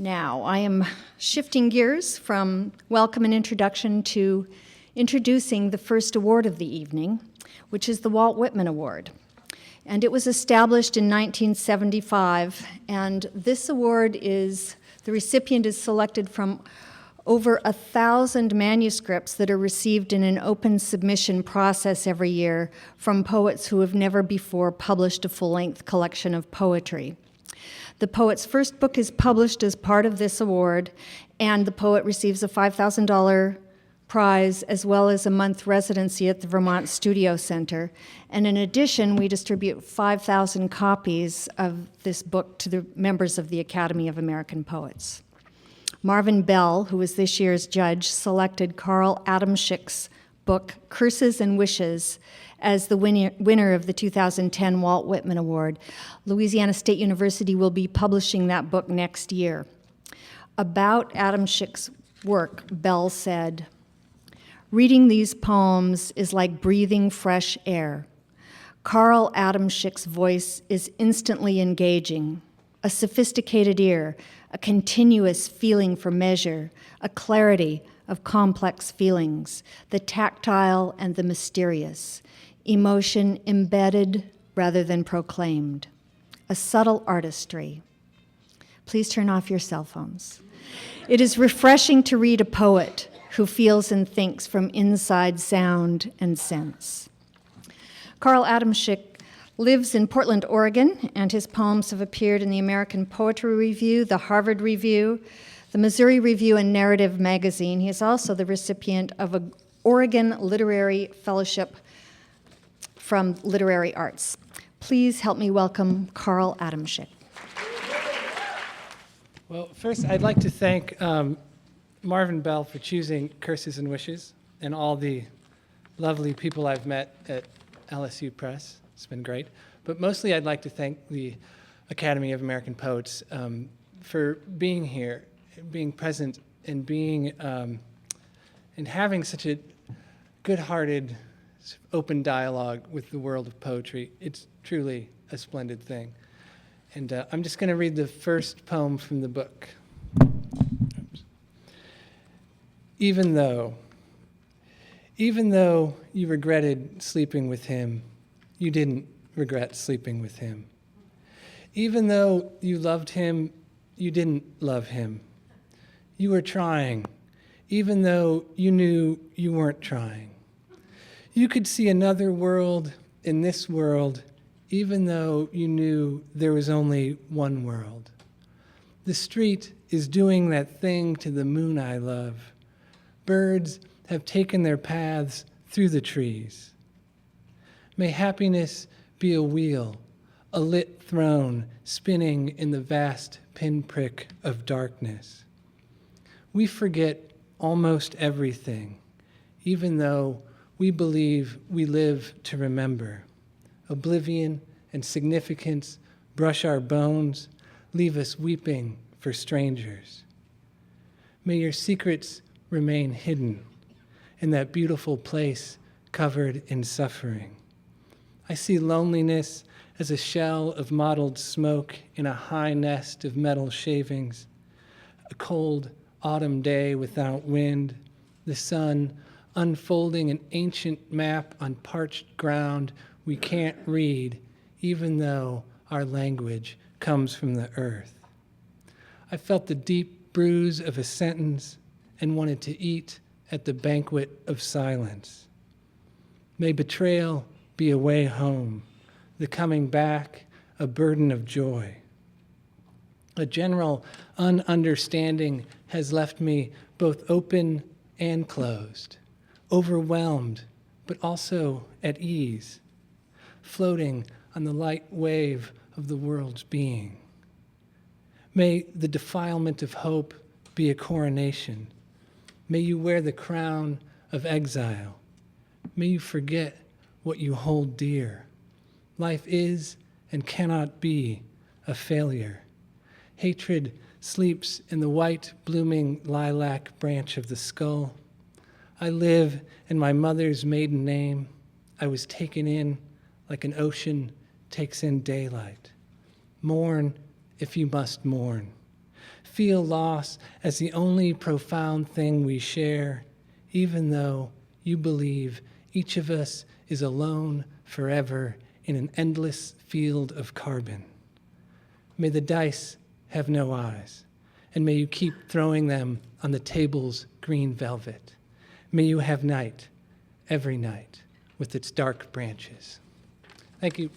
Now, I am shifting gears from welcome and introduction to introducing the first award of the evening, which is the Walt Whitman Award. And it was established in 1975, and this award is, the recipient is selected from over 1,000 manuscripts that are received in an open submission process every year from poets who have never before published a full-length collection of poetry. The poet's first book is published as part of this award, and the poet receives a $5,000 prize as well as a month residency at the Vermont Studio Center. And in addition, we distribute 5,000 copies of this book to the members of the Academy of American Poets. Marvin Bell, who was this year's judge, selected Carl Adamshick's book, Curses and Wishes, as the winner of the 2010 Walt Whitman Award. Louisiana State University will be publishing that book next year. About Adamshick's work, Bell said, "Reading these poems is like breathing fresh air. Carl Adamshick's voice is instantly engaging, a sophisticated ear, a continuous feeling for measure, a clarity of complex feelings, the tactile and the mysterious, emotion embedded rather than proclaimed, a subtle artistry." Please turn off your cell phones. It is refreshing to read a poet who feels and thinks from inside sound and sense. Carl Adamshick lives in Portland, Oregon, and his poems have appeared in the American Poetry Review, the Harvard Review, the Missouri Review, and Narrative magazine. He is also the recipient of an Oregon Literary Fellowship from Literary Arts. Please help me welcome Carl Adamshick. Well, first I'd like to thank Marvin Bell for choosing Curses and Wishes, and all the lovely people I've met at LSU Press. It's been great. But mostly I'd like to thank the Academy of American Poets for being here, being present, and being and having such a good-hearted, open dialogue with the world of poetry. It's truly a splendid thing. And I'm just going to read the first poem from the book. Oops. Even though you regretted sleeping with him, you didn't regret sleeping with him. Even though you loved him, you didn't love him. You were trying, even though you knew you weren't trying. You could see another world in this world, even though you knew there was only one world. The street is doing that thing to the moon I love. Birds have taken their paths through the trees. May happiness be a wheel, a lit throne spinning in the vast pinprick of darkness. We forget almost everything, even though we believe we live to remember. Oblivion and significance brush our bones, leave us weeping for strangers. May your secrets remain hidden in that beautiful place covered in suffering. I see loneliness as a shell of mottled smoke in a high nest of metal shavings. A cold autumn day without wind, the sun unfolding an ancient map on parched ground we can't read, even though our language comes from the earth. I felt the deep bruise of a sentence and wanted to eat at the banquet of silence. May betrayal be a way home, the coming back a burden of joy. A general ununderstanding has left me both open and closed, overwhelmed, but also at ease, floating on the light wave of the world's being. May the defilement of hope be a coronation. May you wear the crown of exile. May you forget what you hold dear. Life is and cannot be a failure. Hatred sleeps in the white blooming lilac branch of the skull. I live in my mother's maiden name. I was taken in like an ocean takes in daylight. Mourn if you must mourn. feel loss as the only profound thing we share, even though you believe each of us is alone forever in an endless field of carbon. May the dice have no eyes, and may you keep throwing them on the table's green velvet. May you have night, every night, with its dark branches. Thank you.